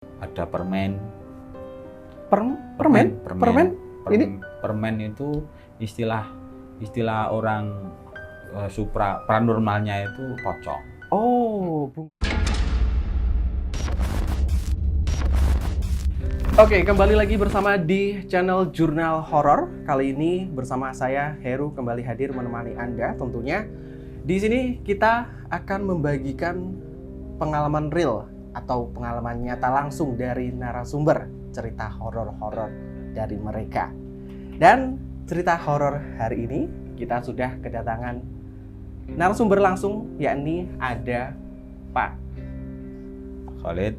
ada permen. Permen? Ini Permen itu istilah orang supra paranormalnya itu pocong. oh. Oke, kembali lagi bersama di channel Jurnal Horor. Kali ini bersama saya Heru kembali hadir menemani Anda tentunya. Di sini kita akan membagikan pengalaman real atau pengalaman nyata langsung dari narasumber cerita horor-horor dari mereka. Dan cerita horor hari ini kita sudah kedatangan narasumber langsung, yakni ada Pak Khalid,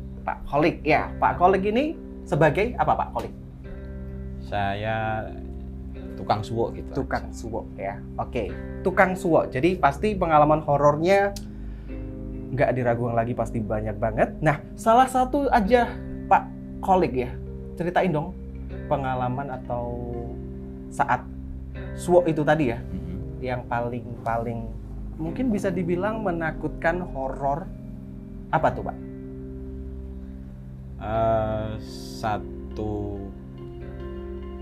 Kholik. Ya, Pak Kholik ini sebagai apa Pak Kholik? saya tukang suwo gitu. Tukang suwo ya. Oke, tukang suwo. Jadi pasti pengalaman horornya nggak diragukan lagi, pasti banyak banget. Nah, salah satu aja Pak Kholik ya. Ceritain dong pengalaman atau saat suwo itu tadi ya, yang paling mungkin bisa dibilang menakutkan, horor. Apa tuh, Pak? Satu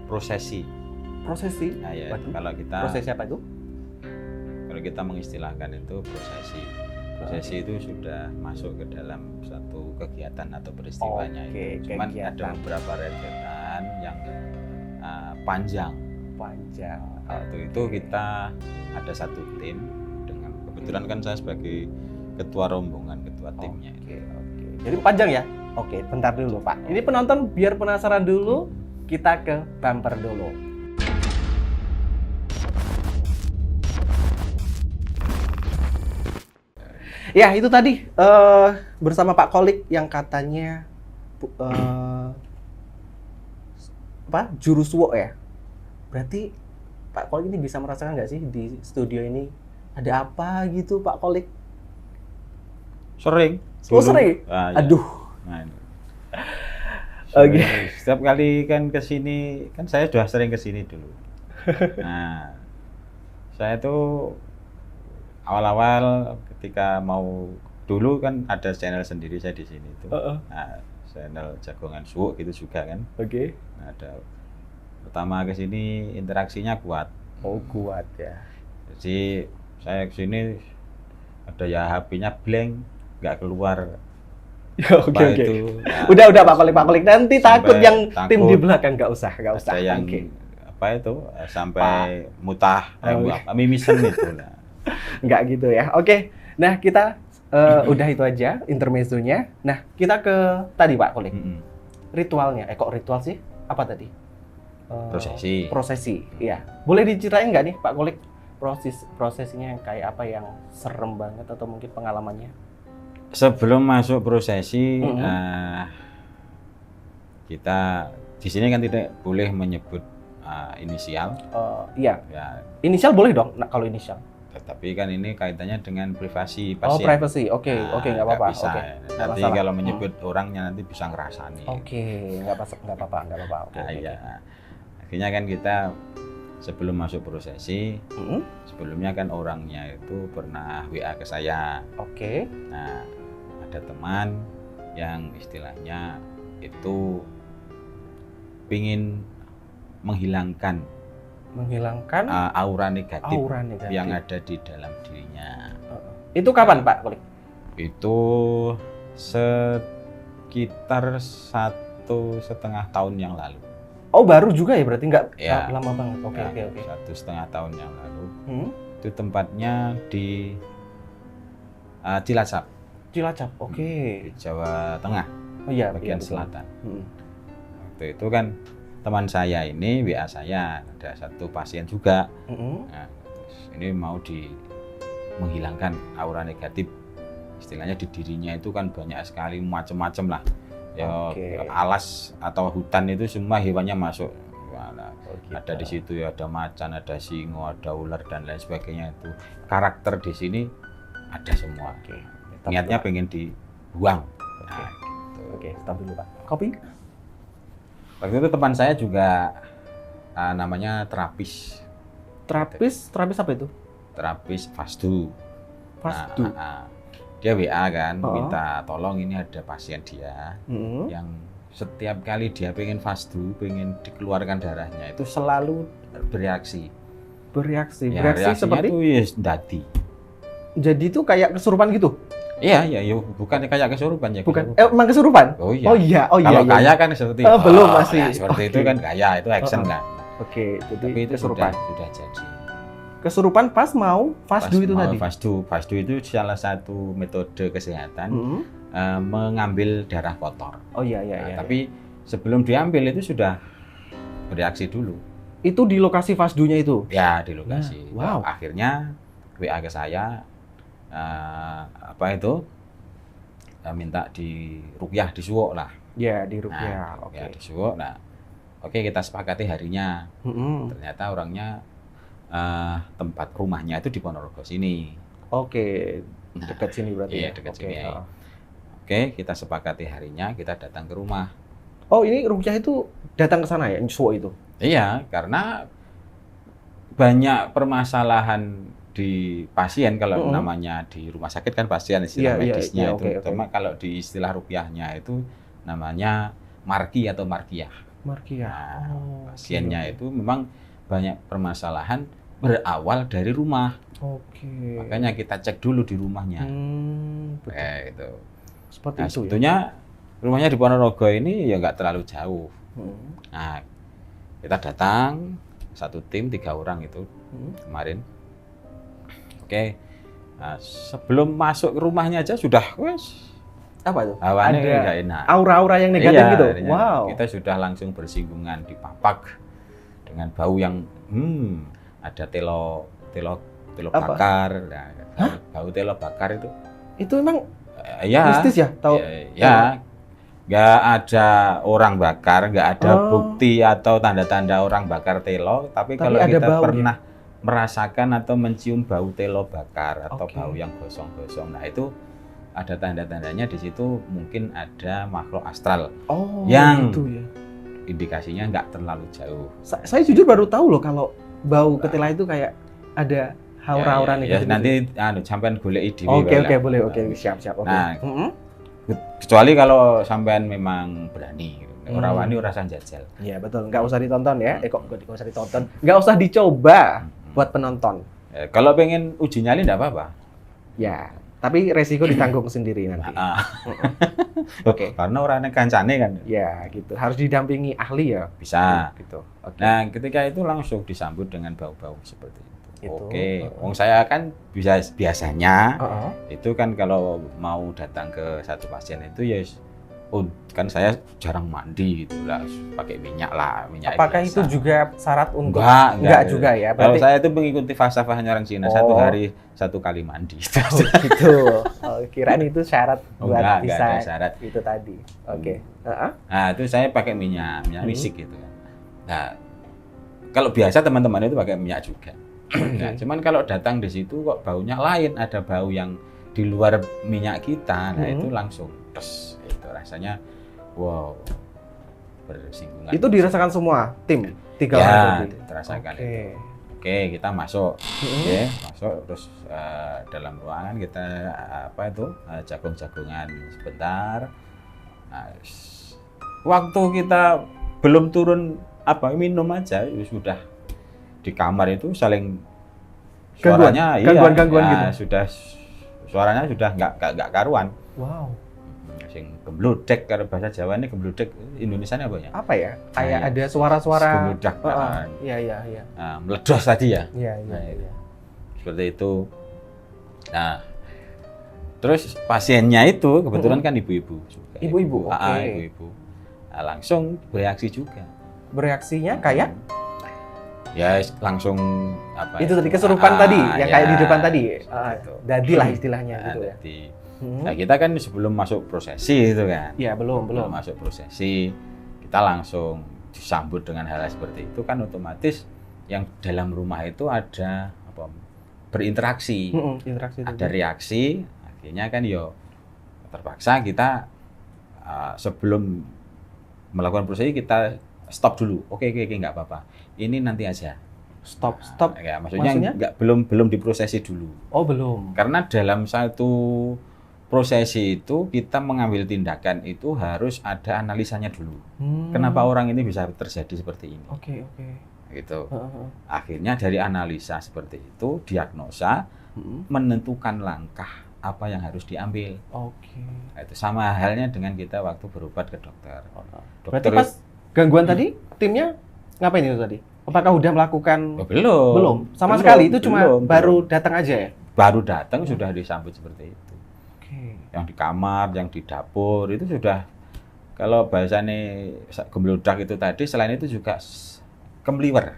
prosesi. Prosesi. Nah, ya, Waduh. kalau kita Prosesi apa itu? kalau kita mengistilahkan itu prosesi. Prosesi itu sudah masuk ke dalam satu kegiatan atau peristiwanya. Oke, itu. Cuman kegiatan. ada beberapa rentetan yang panjang. Panjang. Waktu itu kita ada satu tim dengan kebetulan kan saya sebagai ketua rombongan, ketua timnya. Oke. Jadi panjang ya? Oke, bentar dulu Pak. Ini penonton biar penasaran dulu, kita ke bumper dulu. Ya, itu tadi bersama Pak Kholik yang katanya juru suwo ya. Berarti Pak Kholik ini bisa merasakan nggak sih di studio ini ada apa gitu Pak Kholik? Sering. Oh, sering? Ya. Aduh. Nah, ini. Oke. Setiap kali kan kesini, kan saya sudah sering kesini dulu. Nah, saya tuh awal-awal ketika mau dulu kan ada channel sendiri saya di sini tuh. Nah, channel Jagongan Suwo gitu juga kan. Oke. Nah, ada pertama kesini interaksinya kuat. Oh, kuat ya. Jadi saya kesini ada ya HP-nya blank, nggak keluar. Oke. Itu, nah, Udah Pak Kholik. Nanti takut sampai yang takut. tim di belakang nggak usah. Ada yang Oke. apa itu sampai mutah, mimisan itu. Nah. Nggak gitu ya. Oke. Nah, kita udah itu aja intermezzonya. Nah, kita ke tadi Pak Kholik. Ritualnya. Kok ritual sih? Apa tadi? Prosesi. Iya. Boleh diceritain nggak nih Pak Kholik? Prosesinya yang kayak apa, yang serem banget atau mungkin pengalamannya? Sebelum masuk prosesi, kita di sini kan tidak boleh menyebut inisial. Iya. Ya, Inisial boleh dong, kalau inisial. tetapi kan ini kaitannya dengan privasi Oh, pasien. privacy. Oke, Nah, nggak apa-apa. bisa. Oke. Nanti kalau menyebut orangnya nanti bisa ngerasani. Oke, nggak apa-apa. Oke. Nah, iya. Akhirnya kan kita sebelum masuk prosesi, sebelumnya kan orangnya itu pernah WA ke saya. Oke. Nah, ada teman yang istilahnya itu pingin menghilangkan aura negatif yang ada di dalam dirinya. Itu kapan Pak Kholik? Itu sekitar 1,5 tahun yang lalu. Oh, baru juga ya, berarti nggak Ya, lama banget. Oke. 1,5 tahun yang lalu. Itu tempatnya di Cilacap. Cilacap, oke. Di Jawa Tengah, Oh iya, bagian betul. selatan. Waktu itu kan teman saya ini WA saya, ada satu pasien juga. Nah, ini mau menghilangkan aura negatif, istilahnya di dirinya itu kan banyak sekali macam-macam lah. Ya, alas atau hutan itu semua hewannya masuk. Nah, ada di situ ya, ada macan, ada singo, ada ular dan lain sebagainya. Itu karakter di sini ada semua. Niatnya pengen dibuang. Nah, gitu. Oke, stop dulu Pak. Kopi? Waktu itu teman saya juga namanya terapis. Terapis apa itu? Terapis Fasdu. Fasdu. dia WA kan, minta tolong ini ada pasien dia yang setiap kali dia pengen fasdu, pengen dikeluarkan darahnya itu selalu bereaksi. Bereaksi seperti itu ya dadi. Jadi itu kayak kesurupan gitu? Iya, bukan kayak kesurupan ya. Bukan, emang kesurupan? Oh iya. Kalau kaya kan seperti belum masih. Ya, seperti itu kan kaya, itu action kan. Oke, jadi tapi itu kesurupan. Sudah jadi. Kesurupan pas mau fasdu itu tadi? Fasdu itu salah satu metode kesehatan mengambil darah kotor. Oh iya. Tapi sebelum diambil itu sudah bereaksi dulu. Itu di lokasi fasdunya itu? Ya, di lokasi. Wow. Akhirnya WA ke saya, minta di ruqyah, disuwuk lah. Ya, di ruqyah. Oke. Ya, disuwuk. Nah, oke kita sepakati harinya. Ternyata orangnya tempat rumahnya itu di Ponorogo sini. Oke, dekat sini berarti. Iya, dekat sini. Oke, kita sepakati harinya, kita datang ke rumah. Oh, ini ruqyah itu datang ke sana ya, Suwo itu? Iya, karena banyak permasalahan di pasien kalau namanya di rumah sakit kan pasien istilah medisnya itu. Cuma kalau di istilah ruqyahnya itu namanya marki atau markiyah. Markiyah. Nah, pasiennya itu memang banyak permasalahan berawal dari rumah. Oke. Makanya kita cek dulu di rumahnya. Itu. Seperti itu. Sebetulnya rumahnya di Ponorogo ini ya nggak terlalu jauh. Nah, kita datang satu tim 3 orang itu kemarin. Oke. Nah, sebelum masuk ke rumahnya aja sudah apa itu? Hawannya nggak enak. Aura-aura yang negatif gitu. Wow. Kita sudah langsung bersinggungan di papak dengan bau yang ada telo bakar. Nah, bau telo bakar itu. Itu emang ya mistis ya? Tahu? Ya. Nggak ada orang bakar, nggak ada bukti atau tanda-tanda orang bakar telo. Tapi kalau kita pernah merasakan atau mencium bau telo bakar atau bau yang gosong-gosong, nah itu ada tanda-tandanya di situ mungkin ada makhluk astral yang gitu ya. Indikasinya nggak terlalu jauh. Saya jujur baru tahu loh kalau bau ketela itu kayak ada aura-aura negatif. Ya, nanti sampean goleki dhewe. Oke, boleh. Siap. Nah, kecuali kalau sampean memang berani. Ora wani ora usah jajal. Iya, betul. Nggak usah ditonton ya. Nggak usah ditonton. Nggak usah dicoba buat penonton. Kalau pengen uji nyali nggak apa-apa. Ya, tapi resiko ditanggung sendiri nanti. Oke. Karena orangnya kancane kan. Ya, gitu. Harus didampingi ahli ya. Bisa. Gitu. Nah, ketika itu langsung disambut dengan bau-bau seperti itu. Oke. Wong saya kan biasanya itu kan kalau mau datang ke satu pasien itu ya kan saya jarang mandi gitu lah, pakai minyak Apakah biasa. itu juga syarat untuk? Enggak juga ya. Berarti... Kalau saya itu mengikuti falsafahnya orang Cina, 1 hari 1 kali mandi. Gitu. Kirain itu syarat buat bisa. Enggak ada syarat. Itu tadi. Oke. Nah, itu saya pakai minyak wisik gitu. Nah, kalau biasa teman-teman itu pakai minyak juga. Nah, cuman kalau datang di situ kok baunya lain, ada bau yang di luar minyak kita, nah itu langsung itu rasanya wow, bersinggungan. Itu dirasakan semua tim 3 orang tadi. Terasakan itu. Oke, kita masuk. Masuk terus dalam ruangan kita jagung-jagungan sebentar. Nah, waktu kita belum turun minum aja sudah di kamar itu saling suaranya gangguan gitu. Suaranya sudah nggak karuan. Wow. Sing gembludek, kalau bahasa Jawa ini gembludek, Indonesianya apa ya? Apa ya? Kayak ada suara-suara gembludek. Iya. Meledos tadi ya. Iya. Seperti itu. Nah, terus pasiennya itu kebetulan kan ibu-ibu juga. Ibu-ibu. Ibu-ibu. Nah, langsung bereaksi juga. Bereaksinya kayak? Ya langsung itu tadi kesurupan tadi yang kayak di depan tadi. Dadi lah istilahnya gitu ya. Nah, kita kan sebelum masuk prosesi itu kan. Iya, belum masuk prosesi, kita langsung disambut dengan hal seperti itu kan otomatis yang dalam rumah itu ada berinteraksi. Ada reaksi, akhirnya kan terpaksa kita sebelum melakukan prosesi kita stop dulu. Oke, nggak apa-apa. Ini nanti aja. Stop. Ya, maksudnya belum diprosesi dulu. Oh, belum. Karena dalam satu prosesi itu kita mengambil tindakan itu harus ada analisanya dulu. Kenapa orang ini bisa terjadi seperti ini? Oke. Gitu. Akhirnya dari analisa seperti itu, diagnosa, menentukan langkah apa yang harus diambil. Oke. Nah, itu sama halnya dengan kita waktu berobat ke dokter. Berarti pas gangguan tadi, timnya ngapain itu tadi? Apakah udah melakukan? Belum. Sama sekali, itu cuma baru datang aja ya? Baru datang sudah disambut seperti itu. Yang di kamar, yang di dapur itu sudah, kalau bahasanya gemblodak itu tadi, selain itu juga kemliwer.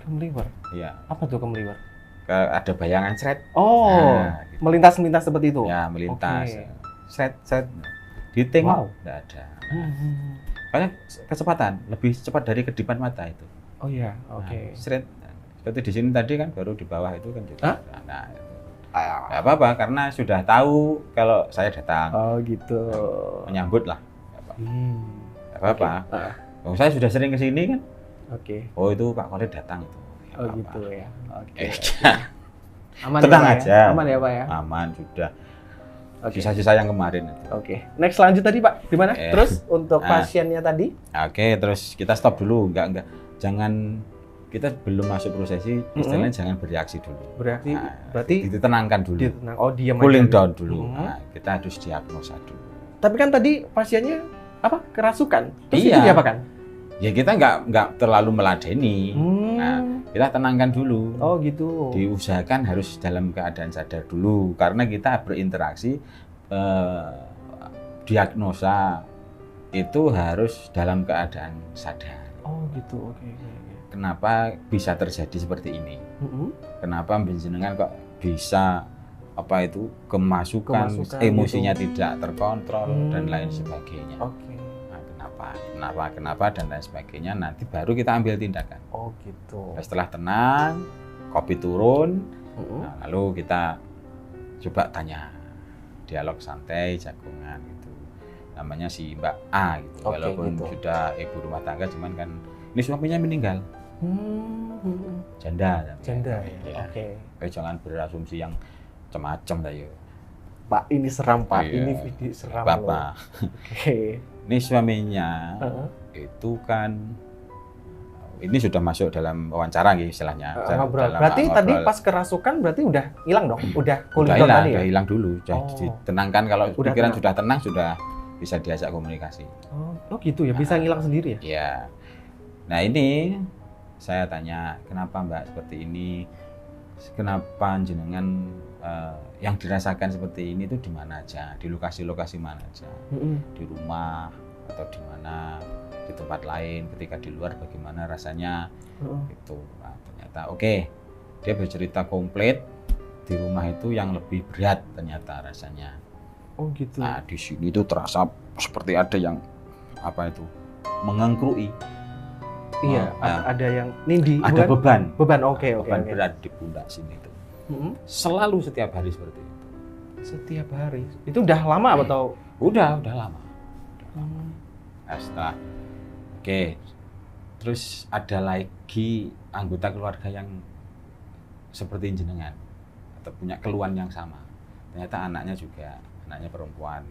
Kemliwer? Iya. Apa tuh kemliwer? Ada bayangan sret. Gitu. Melintas seperti itu? Ya, melintas. Sret. Ditengok, nggak ada. Karena kecepatan, lebih cepat dari kedipan mata itu. Oh iya, oke. Sret. Seperti di sini tadi kan, baru di bawah itu kan juga. Nah, nggak apa-apa karena sudah tahu kalau saya datang. Oh gitu. Menyambut lah. Nggak apa-apa. Saya sudah sering ke sini kan. Oh itu Pak Khalid datang itu. Gitu ya. Aman tenang ya, aja. Aman ya Pak ya. Aman sudah. Sisa-sisa yang kemarin itu. Next lanjut tadi Pak. Gimana? Terus untuk pasiennya tadi? Terus kita stop dulu. Enggak. Jangan. Kita belum masuk prosesi, istilahnya jangan bereaksi dulu. Bereaksi, berarti ditenangkan dulu. Diam cooling down dulu. Kita harus diagnosa dulu. Tapi kan tadi pasiennya apa? Kerasukan. Terus itu diapakan? Ya kita nggak terlalu meladeni. Nah, kita tenangkan dulu. Oh gitu. Diusahakan harus dalam keadaan sadar dulu, karena kita berinteraksi diagnosa itu harus dalam keadaan sadar. Oh gitu, oke. Kenapa bisa terjadi seperti ini? Kenapa jenengan kok bisa kemasukan emosinya gitu, tidak terkontrol dan lain sebagainya. Nah, kenapa dan lain sebagainya, nanti baru kita ambil tindakan. Oh gitu. Setelah tenang, kopi turun, nah, lalu kita coba tanya, dialog santai, jagongan gitu. Namanya si Mbak A gitu. Walaupun gitu, sudah ibu rumah tangga, cuman kan ini suaminya meninggal. Janda ya. Jangan berasumsi yang macam-macam lah ya. Pak, ini seram Pak. Ini video seram loh. Ini suaminya itu kan ini sudah masuk dalam wawancara gitu istilahnya. Berarti tadi pas kerasukan berarti udah hilang dong? Udah cooling down tadi ya? Udah hilang dulu. Ditenangkan, kalau pikiran sudah tenang sudah bisa diajak komunikasi. Oh gitu ya, bisa ngilang sendiri ya? Iya. Nah ini saya tanya, kenapa Mbak seperti ini? Kenapa jenengan yang dirasakan seperti ini itu di mana aja? Di lokasi-lokasi mana aja? Di rumah atau di mana? Di tempat lain? Ketika di luar bagaimana rasanya? Itu. Nah, ternyata dia bercerita komplit. Di rumah itu yang lebih berat ternyata rasanya. Oh gitu. Nah di sini itu terasa seperti ada yang mengengkrui. Iya, ada yang nindi. Ada beban. Beban berat di pundak sini itu. Selalu setiap hari seperti itu. Setiap hari. Itu udah lama atau? Udah lama. Nah, setelah terus ada lagi anggota keluarga yang seperti jenengan atau punya keluhan yang sama. Ternyata anaknya perempuan.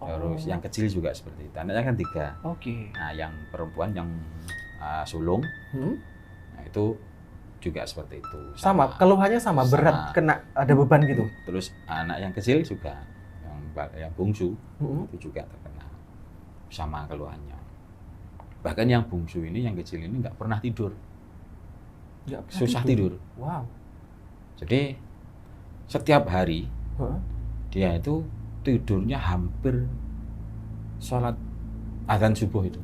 Terus yang kecil juga seperti itu. Anaknya kan 3. Nah, yang perempuan yang sulung, nah itu juga seperti itu. Sama keluhannya sama, berat, kena ada beban gitu. Terus anak yang kecil juga, yang bungsu itu juga terkena sama keluhannya. Bahkan yang bungsu ini, yang kecil ini nggak pernah tidur, susah tidur. Wow. Jadi setiap hari dia itu tidurnya hampir sholat azan subuh itu.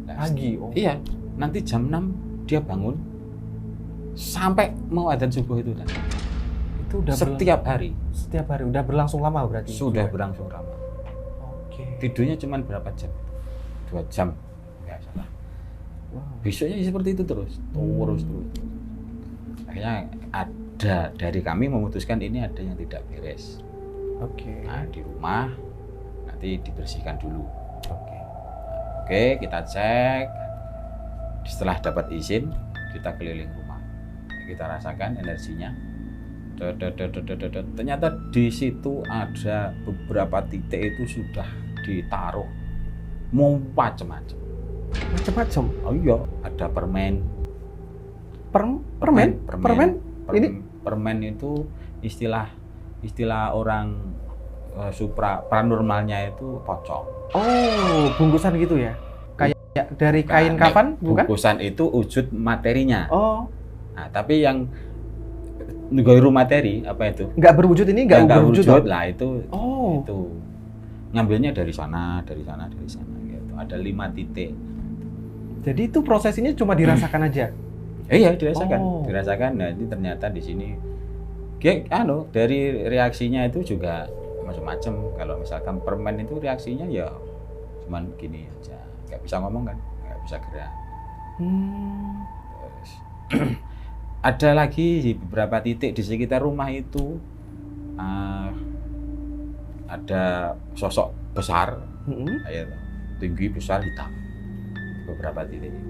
Pagi? Iya, nanti jam 6 dia bangun sampai mau adzan subuh itu. Itu udah setiap hari. Setiap hari, udah berlangsung lama berarti? Sudah berlangsung lama. Tidurnya cuma berapa jam? 2 jam, nggak salah. Besoknya seperti itu terus. Akhirnya dari kami memutuskan ini ada yang tidak beres. Nah, di rumah nanti dibersihkan dulu. Kita cek. Setelah dapat izin, kita keliling rumah. Kita rasakan energinya. Ternyata di situ ada beberapa titik itu sudah ditaruh mau macam-macam. Macam-macam. Oh iya, ada permen. Permen? Ini permen itu istilah orang paranormalnya itu pocong. Oh, bungkusan gitu ya? Kayak dari kain kafan, bukan? Bungkusan itu wujud materinya. Oh. Nah, tapi yang gairu materi apa itu? Nggak berwujud ini nggak berwujud lah itu. Oh. Itu ngambilnya dari sana gitu. Ada 5 titik. Jadi itu prosesnya cuma dirasakan aja. Iya, dirasakan. Oh. Dirasakan. Nah, ini ternyata di sini dari reaksinya itu juga macam-macam. Kalau misalkan permen itu reaksinya ya cuman gini aja. Nggak bisa ngomong kan, nggak bisa gerak. Terus, ada lagi di beberapa titik di sekitar rumah itu ada sosok besar, tinggi besar hitam. Beberapa titik itu.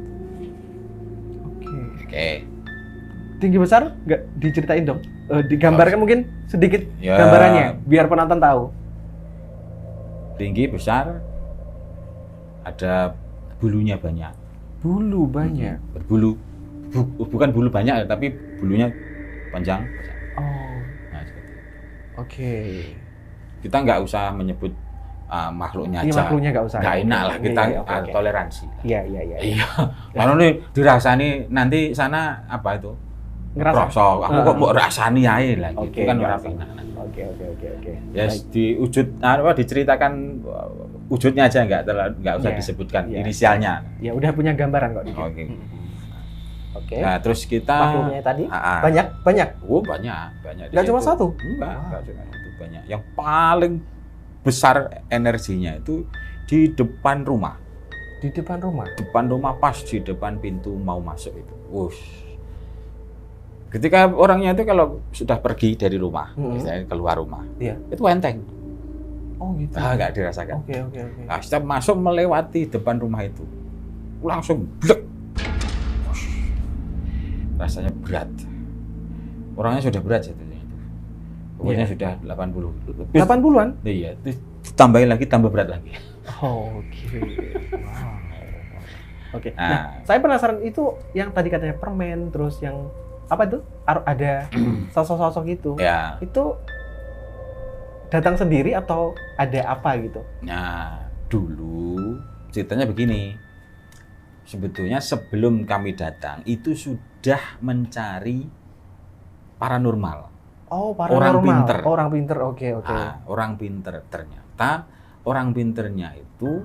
Oke. Tinggi besar nggak diceritain dong? Digambarkan mungkin sedikit ya, gambarannya biar penonton tahu. Tinggi besar, ada bulunya banyak. Bulu banyak. Berbulu. Bukan bulu banyak tapi bulunya panjang. Oh. Nah, seperti itu. Oke. Kita nggak usah menyebut makhluknya aja. Makhluknya nggak usah. Nggak enak lah kita okay. Toleransi. Iya. Iya. Kalau nih dirasani nanti sana apa itu? Ngerasa. Aku kok mau rasani aja lah gitu kan orang enak. Oke. Yes, diceritakan wujudnya aja nggak usah disebutkan inisialnya. Ya udah punya gambaran kok. Oke. Nah, terus kita makhluknya tadi banyak. Oh, banyak. Nggak cuma satu? Enggak cuma itu, banyak. Yang paling besar energinya itu di depan rumah. Di depan rumah? Depan rumah, pas di depan pintu mau masuk itu. Ketika orangnya itu kalau sudah pergi dari rumah, misalnya keluar rumah, itu enteng. Oh gitu? Nggak dirasakan. Oke. Nah, setiap masuk melewati depan rumah itu, langsung blek. Rasanya berat. Orangnya sudah berat jatuhnya itu. Pokoknya sudah 80. 80-an? Iya, ditambahin lagi, tambah berat lagi. Oke. Wow. Oke. Nah, saya penasaran itu yang tadi katanya permen, terus yang apa itu? Ada sosok-sosok itu. Ya. Itu datang sendiri atau ada apa gitu? Nah, dulu ceritanya begini. Sebetulnya sebelum kami datang itu sudah mencari paranormal. Oh, paranormal. Orang pinter. Oke. Nah, orang pinter. Ternyata orang pinternya itu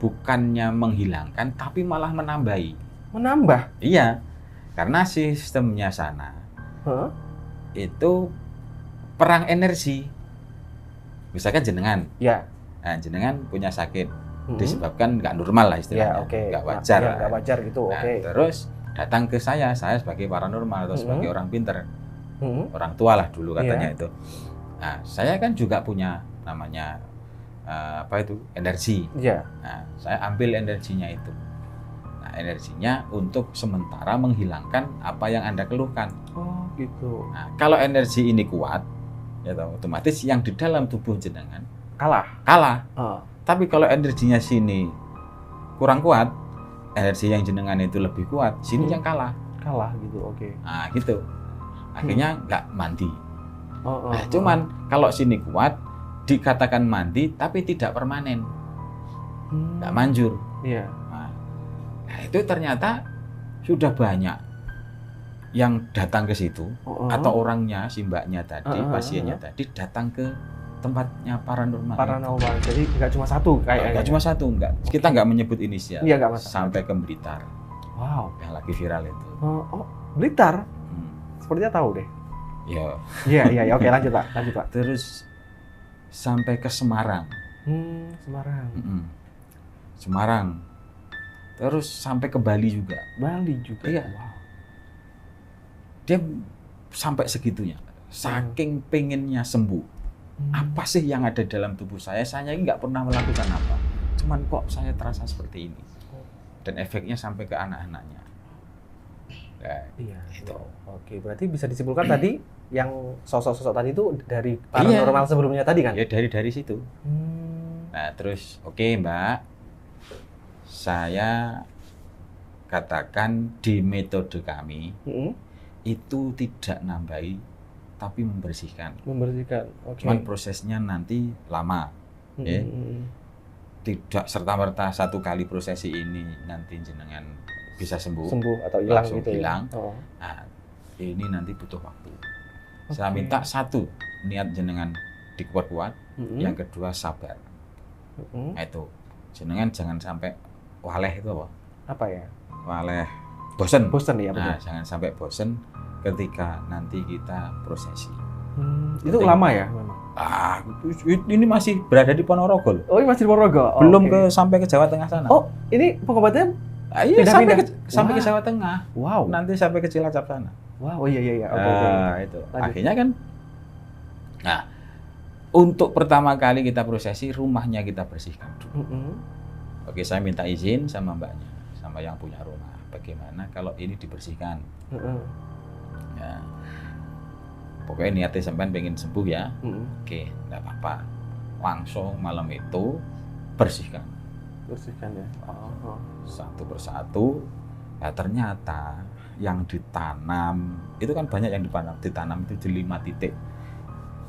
bukannya menghilangkan tapi malah menambahi. Menambah? Iya. Karena sistemnya sana itu perang energi. Misalkan jenengan. Ya. Nah, jenengan punya sakit. Disebabkan nggak normal lah istilahnya, nggak wajar. Nggak wajar gitu, nah, terus datang ke saya sebagai paranormal atau sebagai orang pinter, orang tua lah dulu katanya itu. Nah, saya kan juga punya namanya energi. Nah, saya ambil energinya itu. Nah, energinya untuk sementara menghilangkan apa yang Anda keluhkan. Oh, gitu. Nah, kalau energi ini kuat, ya otomatis yang di dalam tubuh jenengan kalah. Tapi kalau energinya sini kurang kuat, energi yang jenengan itu lebih kuat, sini yang kalah gitu. Oke. Nah, gitu. Akhirnya nggak mandi. Cuman kalau sini kuat, dikatakan mandi, tapi tidak permanen, nggak manjur. Iya. Nah, itu ternyata sudah banyak yang datang ke situ, atau orangnya, si mbaknya tadi, pasiennya tadi datang ke tempatnya paranormal. Jadi nggak cuma satu kayaknya. Nggak cuma satu, enggak. Kita nggak menyebut inisial. Iya, nggak masalah. Sampai ke Blitar. Wow. Yang lagi viral itu. Blitar? Sepertinya tahu deh. Iya. Oke, lanjut Pak. Terus sampai ke Semarang. Semarang. Terus sampai ke Bali juga. Iya. Wow. Dia sampai segitunya. Saking pengennya sembuh. Apa sih yang ada dalam tubuh saya? Saya ini nggak pernah melakukan apa. Cuman kok saya terasa seperti ini. Dan efeknya sampai ke anak-anaknya. Nah, iya. itu. Oke, berarti bisa disimpulkan tadi yang sosok-sosok tadi itu dari paranormal sebelumnya tadi kan? Ya dari situ. Nah terus oke, Mbak, saya katakan di metode kami itu tidak nambahi tapi membersihkan. Oke. Cuman prosesnya nanti lama. Ya. Tidak serta-merta satu kali prosesi ini nanti jenengan bisa sembuh atau hilang langsung gitu hilang. ya. Nah, ini nanti butuh waktu. Saya minta satu, niat jenengan dikuat-kuat, yang kedua sabar. Nah, itu jenengan jangan sampai waleh itu apa? Apa ya? Waleh bosen. Bosen ya, betul. Nah, jangan sampai bosen ketika nanti kita prosesi. Itu lama ya memang? Ini masih berada di Ponorogo. Oh, ini masih di Ponorogo? Belum sampai ke Jawa Tengah sana. Oh, ini pengobatannya iya, sampai ke Jawa Tengah. Wow. Nanti sampai ke Cilacap sana. Wow, iya. Itu. Akhirnya kan, nah, untuk pertama kali kita prosesi, rumahnya kita bersihkan dulu. Oke, saya minta izin sama mbaknya, sama yang punya rumah. Bagaimana kalau ini dibersihkan? Ya. Pokoknya niatnya sampean pengen sembuh ya. Oke, enggak apa-apa. Langsung malam itu bersihkan ya. Satu persatu. Nah, ternyata yang ditanam itu kan banyak yang ditanam itu di 5 titik.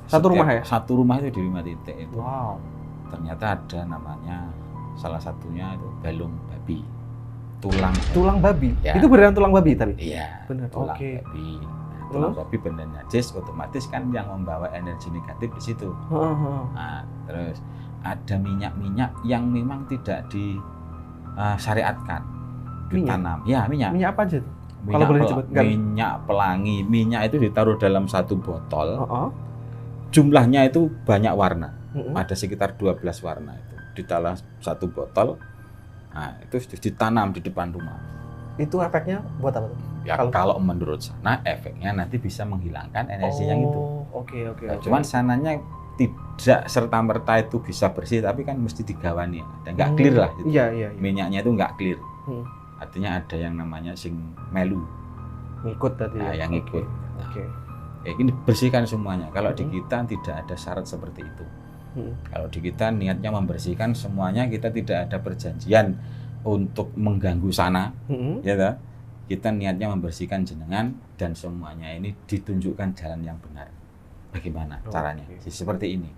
Rumah ya? Satu rumah itu di 5 titik itu. Wow. Ternyata ada namanya, salah satunya itu balung babi. Tulang babi? Ya. Itu beneran tulang babi tadi? Iya. Bener. Tulang babi. Tulang babi benda najis, otomatis kan yang membawa energi negatif di situ. Nah, terus ada minyak-minyak yang memang tidak disyariatkan ditanam. Ya, minyak. Minyak apa aja tuh? Kalau boleh disebut. Minyak pelangi. Minyak itu ditaruh dalam satu botol. Jumlahnya itu banyak warna. Ada sekitar 12 warna itu. Di dalam satu botol. Nah, itu ditanam di depan rumah. Itu efeknya buat apa tuh? Ya, kalau menurut sana efeknya nanti bisa menghilangkan energi yang itu. Oke. Cuman sananya tidak serta-merta itu bisa bersih, tapi kan mesti digawani. Dan nggak clear lah. Gitu. Iya. Minyaknya itu nggak clear. Artinya ada yang namanya sing melu. Ngikut tadi. Nah, yang ngikut. Oke. Ini bersihkan semuanya. Kalau di kita tidak ada syarat seperti itu. Kalau di kita niatnya membersihkan semuanya, kita tidak ada perjanjian untuk mengganggu sana, ya toh? Kita niatnya membersihkan jenengan dan semuanya ini ditunjukkan jalan yang benar. Bagaimana caranya? Seperti ini.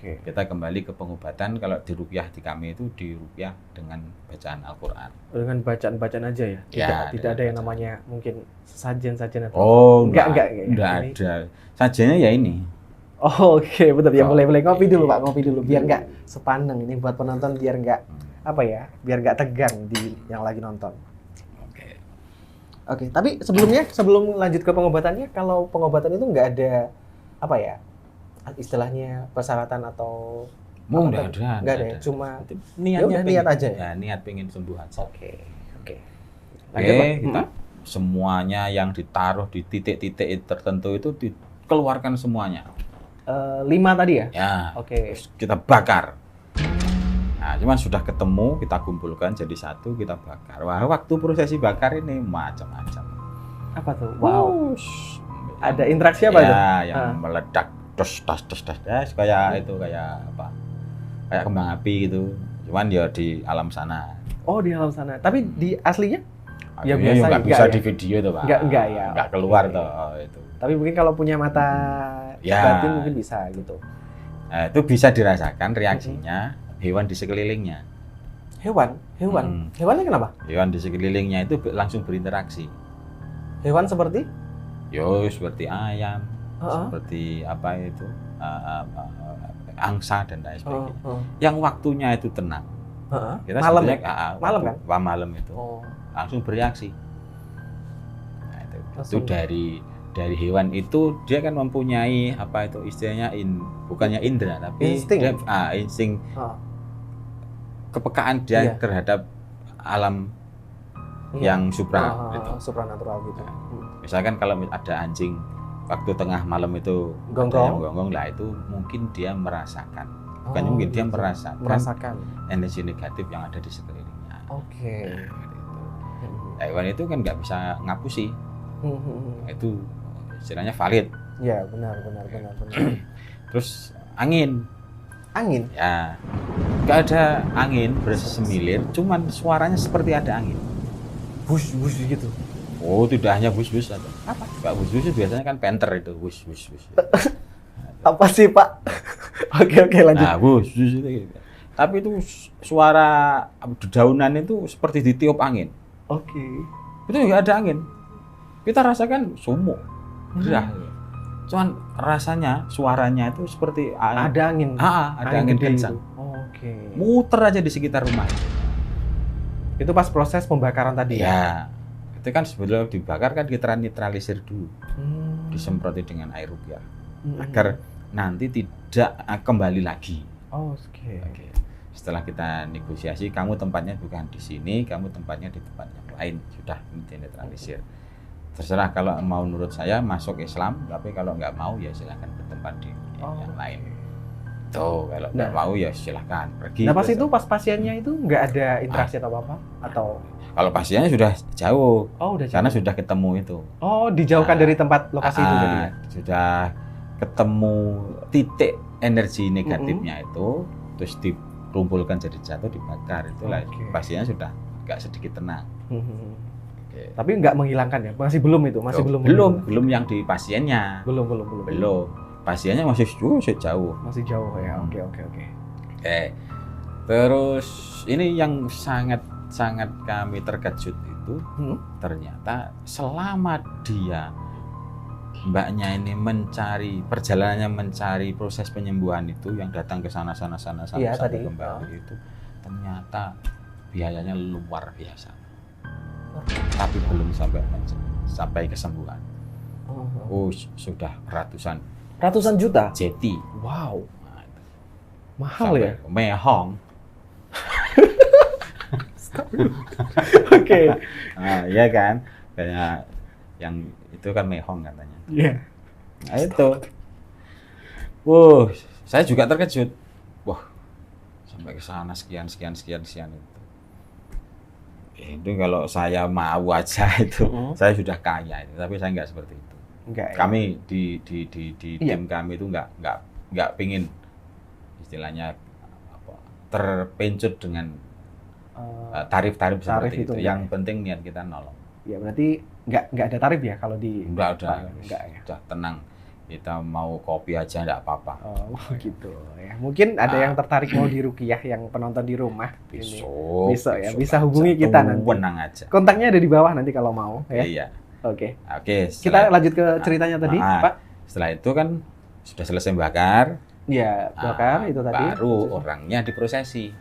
Kita kembali ke pengobatan. Kalau di ruqyah di kami itu di ruqyah dengan bacaan Al-Quran. Dengan bacaan-bacaan aja ya? Tidak ada yang namanya mungkin sajian-sajian atau enggak ada. Sajiannya ya ini. Oke, betul ya. Boleh ngopi dulu Pak, ngopi dulu biar nggak sepaneng ini buat penonton, biar nggak biar nggak tegang di yang lagi nonton. Oke. Tapi sebelum lanjut ke pengobatannya, kalau pengobatan itu nggak ada istilahnya persyaratan atau nggak ada ya, cuma niat aja ya, niat pengen sembuh aja. Oke. Kita semuanya yang ditaruh di titik-titik tertentu itu dikeluarkan semuanya. 5 tadi ya? Ya. Oke. Kita bakar. Nah, cuman sudah ketemu, kita kumpulkan jadi satu, kita bakar. Wah, waktu prosesi bakar ini macam-macam. Apa tuh? Wow. Ada interaksi apa tuh? Yang meledak, das, kayak itu kayak apa? Kayak kembang api gitu. Cuman ya di alam sana. Oh, di alam sana. Tapi di aslinya? Ya biasa nggak bisa di video tuh Pak. Enggak ya. Nggak keluar tuh itu. Tapi mungkin kalau punya mata batin mungkin bisa gitu. Nah, itu bisa dirasakan reaksinya hewan di sekelilingnya. Hewan? Hewannya kenapa? Hewan di sekelilingnya itu langsung berinteraksi. Hewan seperti? Seperti ayam, seperti apa itu, angsa dan lain sebagainya. Yang waktunya itu tenang. Kita malam ya? Malam kan? Malam itu langsung bereaksi. Nah, itu dari hewan itu dia kan mempunyai apa itu istilahnya bukannya indera tapi insting kepekaan dia terhadap alam yang supranatural gitu. Misalkan kalau ada anjing waktu tengah malam itu gonggong lah, itu mungkin dia merasakan. Bukan mungkin dia merasakan energi negatif yang ada di sekelilingnya. Oke. Hewan itu kan nggak bisa ngapusi. Itu istilahnya valid. Ya, benar. Terus angin. Angin? Ya, nggak ada angin bersemilir, cuman suaranya seperti ada angin. Bus gitu. Oh, tidak hanya bus-bus ada. Apa? Pak bus-bus itu biasanya kan penter itu, bus. Apa sih, Pak? Oke, lanjut. Nah, bus itu. Gitu. Tapi itu suara dedaunan itu seperti ditiup angin. Oke. Itu nggak ada angin. Kita rasakan sumuk, gerah. Cuman rasanya, suaranya itu seperti ada angin. Ada angin kencang. Oke. Muter aja di sekitar rumah. Itu pas proses pembakaran tadi ya? Itu kan sebelum dibakar kan kita netralisir dulu. Disemproti dengan air rupiah. Agar nanti tidak kembali lagi. Oke. Setelah kita negosiasi, kamu tempatnya bukan di sini, kamu tempatnya di tempat yang lain. Sudah dinetralisir. Terserah kalau mau nurut saya masuk Islam, tapi kalau nggak mau ya silahkan bertempat di yang lain. Tuh, kalau nggak mau ya silahkan pergi. Nah, pas itu pas pasiennya itu nggak ada interaksi atau apa? Atau kalau pasiennya sudah jauh. Oh, udah jauh. Karena sudah ketemu itu. Oh, dijauhkan dari tempat lokasi itu tadi ya? Sudah ketemu titik energi negatifnya itu, terus dikumpulkan jadi jatuh, dibakar. Itulah pasiennya sudah agak sedikit tenang. Tapi nggak menghilangkan ya? Masih belum itu? Belum yang di pasiennya. Belum. Pasiennya masih jauh. Masih jauh ya. Oke. Terus ini yang sangat kami terkejut itu ternyata selama mbaknya ini perjalanannya mencari proses penyembuhan itu yang datang ke sana sampai kembali itu ternyata biayanya luar biasa. Tapi belum sampai kesembuhan. Sudah ratusan juta. Jeti. Wow. Mahal ya? Mehong. Oke. Nah, iya kan? Kayak yang itu kan mehong katanya. Iya. Nah, itu. Saya juga terkejut. Sampai ke sana sekian itu. Itu kalau saya mau aja itu, saya sudah kaya itu, tapi saya nggak seperti itu. Kami di tim kami itu nggak pingin istilahnya terpencut dengan tarif-tarif seperti itu. Yang penting niat kita nolong. Ya berarti nggak ada tarif ya kalau di nggak ada ya. Udah tenang, kita mau kopi aja nggak apa-apa. Gitu ya. Mungkin ada yang tertarik mau diruqyah yang penonton di rumah. Bisa hubungi kita nanti. Tenang aja. Kontaknya ada di bawah nanti kalau mau ya. Iya. Oke. Kita lanjut ke ceritanya tadi, Pak. Setelah itu kan sudah selesai bakar. Iya, bakar itu tadi. Baru orangnya diprosesi.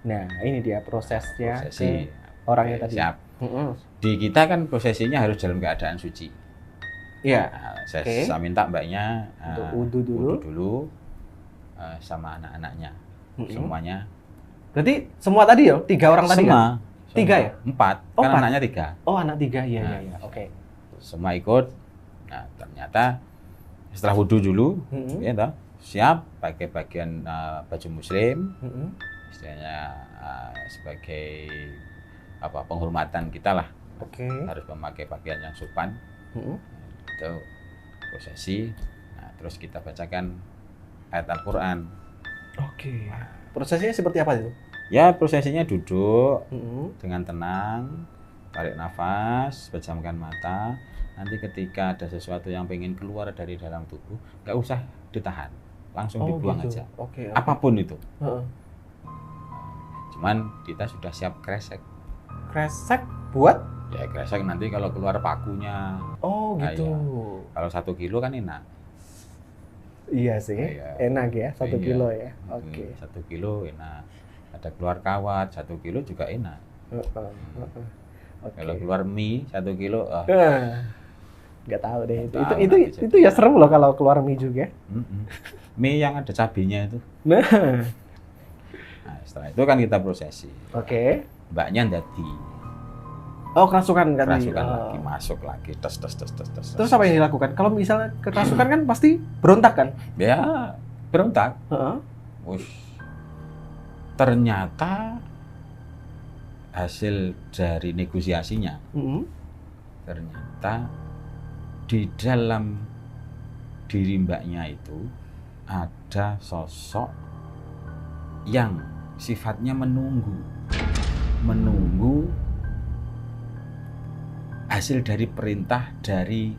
Nah, ini dia prosesnya. Prosesi orangnya tadi. Siap. Di kita kan prosesinya harus dalam keadaan suci. Iya. Saya minta mbaknya untuk wudu dulu sama anak-anaknya. Semuanya. Berarti semua tadi ya? 3 orang tadi kan? 3 ya? 4. Kan anaknya 3. Oh, anak 3. Iya. Oke. Semua ikut. Nah, ternyata setelah wudu dulu, ya toh, siap pakai bagian baju muslim. Istilahnya sebagai penghormatan kita lah. Harus memakai pakaian yang sopan. Itu prosesi. Nah, terus kita bacakan ayat Al-Qur'an. Prosesnya seperti apa itu? Ya, prosesinya duduk dengan tenang, tarik nafas, pejamkan mata. Nanti ketika ada sesuatu yang pengen keluar dari dalam tubuh, nggak usah ditahan, langsung dibuang aja. Apapun itu. Cuman kita sudah siap kresek. Kresek buat? Ya kresek nanti kalau keluar pakunya. Oh gitu. Kalau 1 kilo kan enak. Iya sih, enak ya 1 kilo ya. 1 kilo enak. Ada keluar kawat 1 kilo juga enak. Kalau keluar mie 1 kilo, nggak tahu deh. Itu ya serem loh kalau keluar mie juga. Mie yang ada cabenya itu. Nah, setelah itu kan kita prosesi. Mbaknya ndadi. Kerasukan kan? Kerasukan lagi, masuk lagi, tes. Terus apa yang dilakukan? Kalau misalnya kerasukan kan pasti berontak kan? Ya, berontak. Ternyata hasil dari negosiasinya, ternyata di dalam diri mbaknya itu ada sosok yang sifatnya menunggu hasil dari perintah dari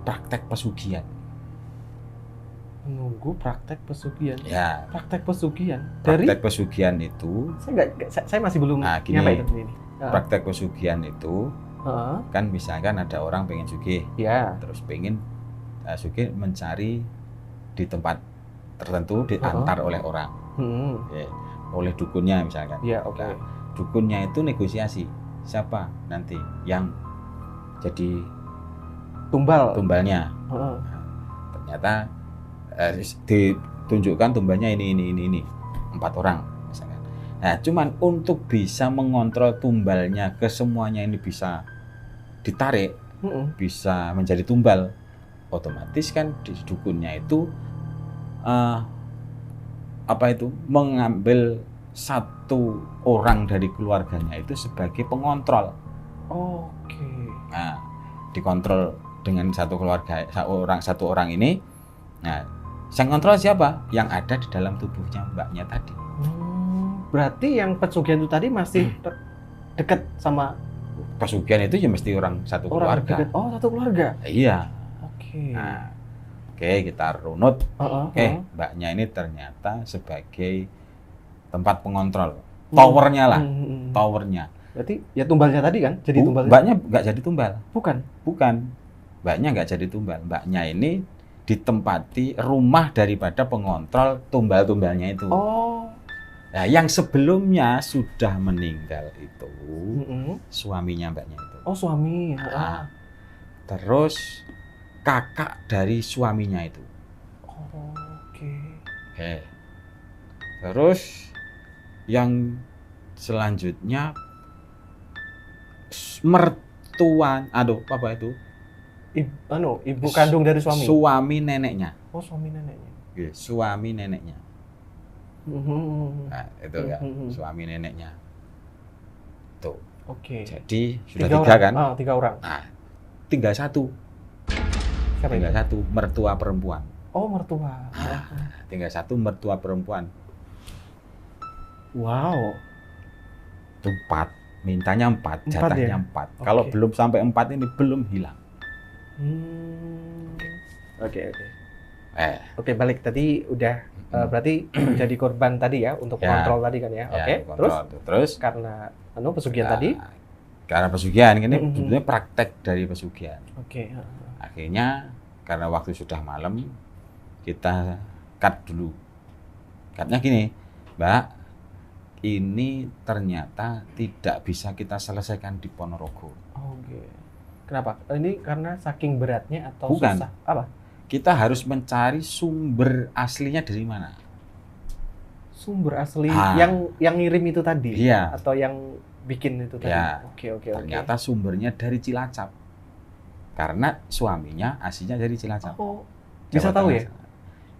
praktek pesugihan. Menunggu praktek pesugihan. Ya. Praktek pesugihan. Dari Praktek pesugihan itu. Saya masih belum nyampe itu ini. Praktek pesugihan itu kan misalkan ada orang pengen sugih, ya. Terus pengen sugih mencari di tempat tertentu diantar oleh orang, ya, oleh dukunnya misalkan. Ya, oke. Nah, dukunnya itu negosiasi siapa nanti yang jadi tumbalnya. Nah, ternyata ditunjukkan tumbalnya ini 4 orang misalkan. Nah, cuman untuk bisa mengontrol tumbalnya ke semuanya ini bisa ditarik, bisa menjadi tumbal, otomatis kan di dukunnya itu mengambil satu orang dari keluarganya itu sebagai pengontrol. Oke. Nah, dikontrol dengan satu keluarga, satu orang ini. Nah, yang kontrol siapa? Yang ada di dalam tubuhnya mbaknya tadi. Berarti yang pesugihan itu tadi masih dekat sama pesugihan itu ya mesti orang satu keluarga. Oh, satu keluarga. Iya. Oke. Nah, oke, kita runut. Mbaknya ini ternyata sebagai tempat pengontrol. Towernya lah. Towernya. Berarti ya tumbalnya tadi kan? Jadi tumbalnya. Mbaknya nggak jadi tumbal. Bukan. Mbaknya nggak jadi tumbal. Mbaknya ini ditempati rumah daripada pengontrol tumbal-tumbalnya itu. Oh. Nah, yang sebelumnya sudah meninggal itu suaminya mbaknya itu. Oh, suami. Nah, terus kakak dari suaminya itu. Oke. Terus yang selanjutnya mertuan, apa itu? Ibu kandung dari suami. Suami neneknya. Oh, suami neneknya. Suami neneknya. Nah, itu ya, suami neneknya. Tuh. Oke. Jadi sudah 3 kan? 3 orang. Nah, tinggal 1. Siapa tinggal itu? 1 mertua perempuan. Oh, mertua. Tinggal 1 mertua perempuan. Wow. Itu 4. Mintanya 4, jatahnya 4. Okay. Kalau belum sampai 4 ini belum hilang. Oke. Oke, balik tadi udah berarti menjadi korban tadi ya untuk kontrol tadi kan ya. Oke. Terus karena pesugihan tadi? Karena pesugihan ini sebenarnya praktek dari pesugihan. Oke. Akhirnya karena waktu sudah malam kita cut dulu. Cutnya gini, Mbak, ini ternyata tidak bisa kita selesaikan di Ponorogo. Oke. Kenapa? Ini karena saking beratnya atau bukan. Susah? Apa? Kita harus mencari sumber aslinya dari mana. Sumber asli yang ngirim itu tadi? Iya. Atau yang bikin itu tadi? Ya. Oke. Ternyata sumbernya dari Cilacap. Karena suaminya aslinya dari Cilacap. Oh, bisa tahu ya?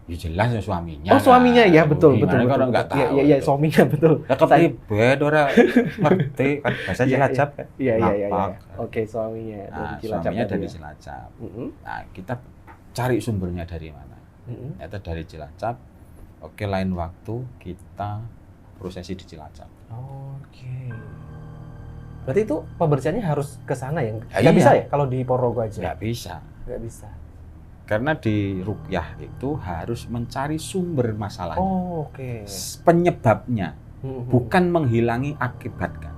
Ya jelas ya suaminya. Oh, suaminya ya, betul. Kalau nggak tahu. Iya, suaminya betul. Ya kepribet ora ngerti kan bahasa Cilacap kan. Iya. Oke, suaminya dari Cilacap. Suaminya dari Cilacap. Nah, kita cari sumbernya dari mana. Ternyata dari Cilacap. Oke, lain waktu kita prosesi di Cilacap. Oke. Berarti itu pembersihannya harus ke sana ya? Nggak bisa ya kalau di Ponorogo aja? Nggak bisa. Karena di ruqyah itu harus mencari sumber masalahnya. Oh, oke. Penyebabnya, bukan menghilangi akibatnya.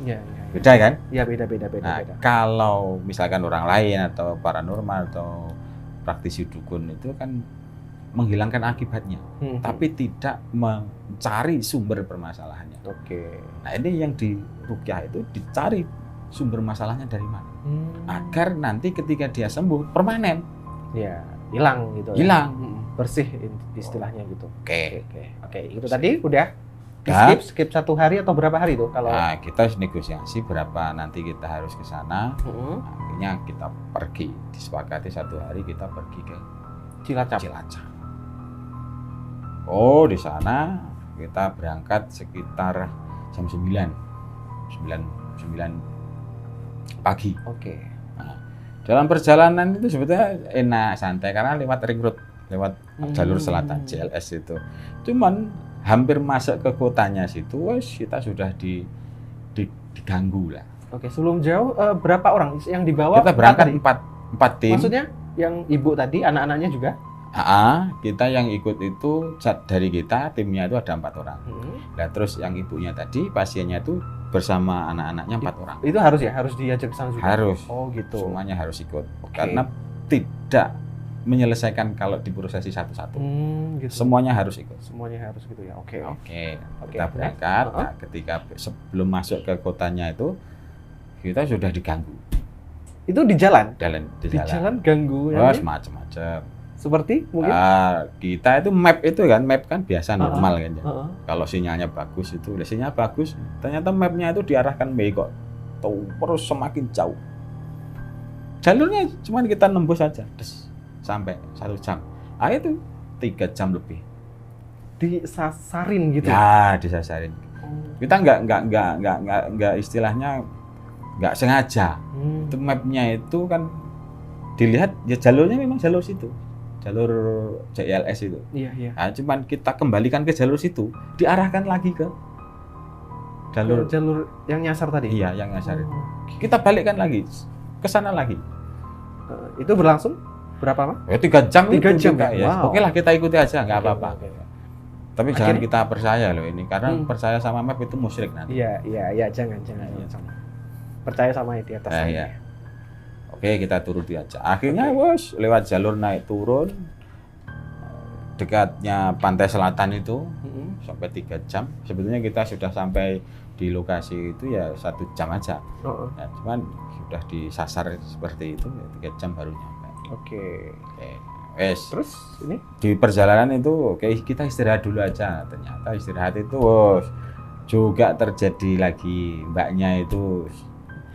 Iya. Beda kan? Iya, beda. Nah, kalau misalkan orang lain atau paranormal atau praktisi dukun itu kan menghilangkan akibatnya, tapi tidak mencari sumber permasalahannya. Oke. Nah, ini yang di ruqyah itu dicari sumber masalahnya dari mana, agar nanti ketika dia sembuh permanen. Ya, hilang gitu. Hilang, bersih istilahnya gitu. Oke. Itu tadi udah skip 1 hari atau berapa hari tuh kalau? Nah, kita negosiasi berapa nanti kita harus ke sana. Akhirnya kita pergi, disepakati 1 hari kita pergi ke Cilacap. Oh, di sana kita berangkat sekitar jam 9 pagi. Oke. Nah, Dalam perjalanan itu sebetulnya enak, santai karena lewat ring road, lewat jalur selatan JLS itu. Cuman hampir masuk ke kotanya situ, wes kita sudah diganggu lah. Oke, sebelum jauh berapa orang yang dibawa? Kita berangkat empat tim. Maksudnya yang ibu tadi, anak-anaknya juga? Kita yang ikut itu dari kita timnya itu ada 4 orang. Nah terus yang ibunya tadi pasiennya itu bersama anak-anaknya 4 orang. Itu harus ya, harus diajak ke sana juga. Harus. Oh gitu. Semuanya harus ikut. Karena tidak menyelesaikan kalau diprosesi satu-satu. Gitu. Semuanya harus ikut. Semuanya harus gitu ya. Oke. Kita berangkat. Nah, ketika sebelum masuk ke kotanya itu kita sudah diganggu. Itu di jalan? Di jalan ganggu. Macam-macam. Seperti mungkin? Kita itu map kan biasa normal kan ya. Kalau sinyalnya bagus itu, sinyal bagus. Ternyata mapnya itu diarahkan kok terus semakin jauh. Jalurnya cuma kita nembus saja, sampai 1 jam. Itu 3 jam lebih. Disasarin gitu? Ya, disasarin. Kita nggak istilahnya nggak sengaja. Itu mapnya itu kan dilihat ya jalurnya memang jalur situ. Jalur JLS itu. Iya. Nah, cuman kita kembalikan ke jalur situ, diarahkan lagi ke jalur yang nyasar tadi. Iya, yang nyasar itu. Kita balikkan lagi ke sana lagi. Itu berlangsung berapa lama? 3 jam. 3 jam ya. Wow. Oke lah, kita ikuti aja, nggak apa-apa. Tapi jangan Akhirnya? kita percaya loh ini, karena percaya sama map itu musyrik nanti. Iya, jangan. Percaya sama di atas. Iya. Oke, kita turuti aja. Akhirnya bos lewat jalur naik turun dekatnya pantai selatan itu sampai 3 jam. Sebetulnya kita sudah sampai di lokasi itu ya 1 jam aja. Nah, cuman sudah disasar seperti itu ya 3 jam baru nyampe. Oke. Terus ini di perjalanan itu kita istirahat dulu aja. Ternyata istirahat itu juga terjadi lagi, mbaknya itu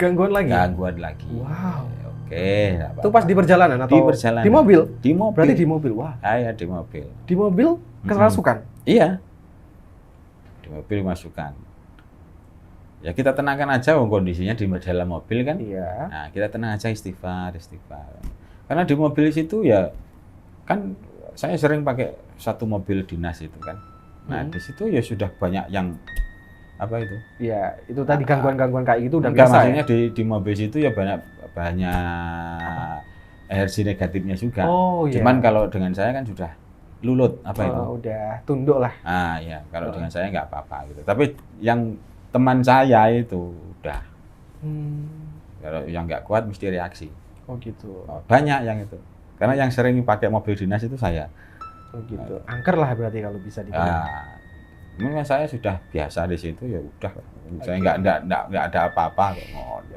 gangguan lagi. Wow. Oke. Itu pas di perjalanan atau di perjalanan? Di mobil? Di mobil. Berarti di mobil. Wah. Ya, di mobil. Di mobil kerasukan? Iya. Di mobil masukan. Ya kita tenangkan aja kondisinya di dalam mobil kan. Iya. Nah, kita tenang aja, istighfar. Karena di mobil situ ya kan saya sering pakai satu mobil dinas itu kan. Nah, di situ ya sudah banyak yang apa itu? Iya, itu tadi gangguan-gangguan kayak gitu udah biasa. Maksudnya di mobil situ ya banyak energi negatifnya juga. Oh iya. Cuman kalau dengan saya kan sudah lulut itu. Udah tunduk lah. Iya, kalau dengan saya nggak apa-apa gitu. Tapi yang teman saya itu udah. Kalau yang nggak kuat mesti reaksi. Oh gitu. Banyak yang itu. Karena yang sering pakai mobil dinas itu saya. Oh gitu. Angker lah berarti kalau bisa dibilang. Memang saya sudah biasa di situ ya udah. Saya nggak ada apa-apa.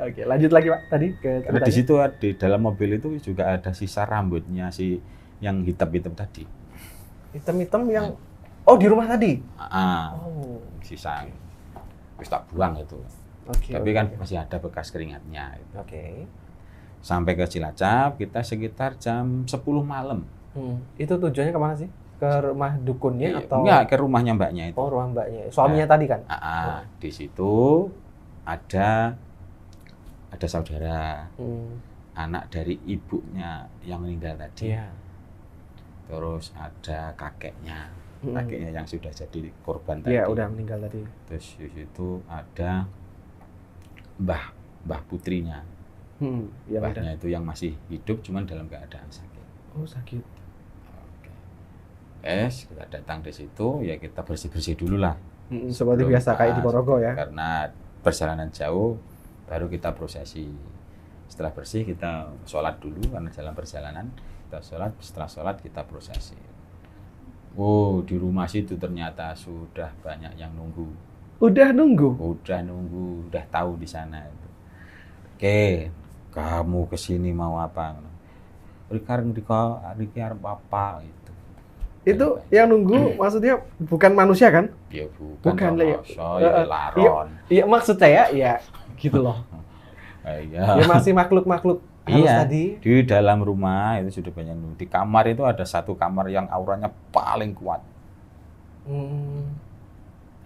Oke, lanjut lagi Pak tadi ke. Karena di situ di dalam mobil itu juga ada sisa rambutnya si yang hitam-hitam tadi. Hitam-hitam yang di rumah tadi. Sisa wis tak buang itu. Tapi kan masih ada bekas keringatnya. Oke. Sampai ke Cilacap kita sekitar jam 10 malam. Itu tujuannya kemana sih? Ke rumah dukunnya atau? Enggak, ke rumahnya mbaknya itu. Oh, rumah mbaknya. Suaminya tadi kan? Di situ ada saudara, anak dari ibunya yang meninggal tadi. Iya. Terus ada kakeknya yang sudah jadi korban tadi. Iya, udah meninggal tadi. Terus di situ ada mbah putrinya. Mbahnya itu yang masih hidup, cuman dalam keadaan sakit. Oh, sakit. Kita datang di situ, ya kita bersih-bersih dulu lah. Seperti biasa kayak di Porogo ya. Karena perjalanan jauh, baru kita prosesi. Setelah bersih kita sholat dulu, karena dalam perjalanan kita sholat. Setelah sholat kita prosesi. Di rumah situ ternyata sudah banyak yang nunggu. Udah nunggu, udah tahu di sana itu. Oke, kamu kesini mau apa? Riki arep apa gitu. Itu yang nunggu maksudnya bukan manusia kan? Ya bukan ya laron. Iya maksudnya ya gitu loh. Iya. Ya masih makhluk-makhluk halus tadi. Di dalam rumah itu sudah banyak nunggu. Di kamar itu ada satu kamar yang auranya paling kuat.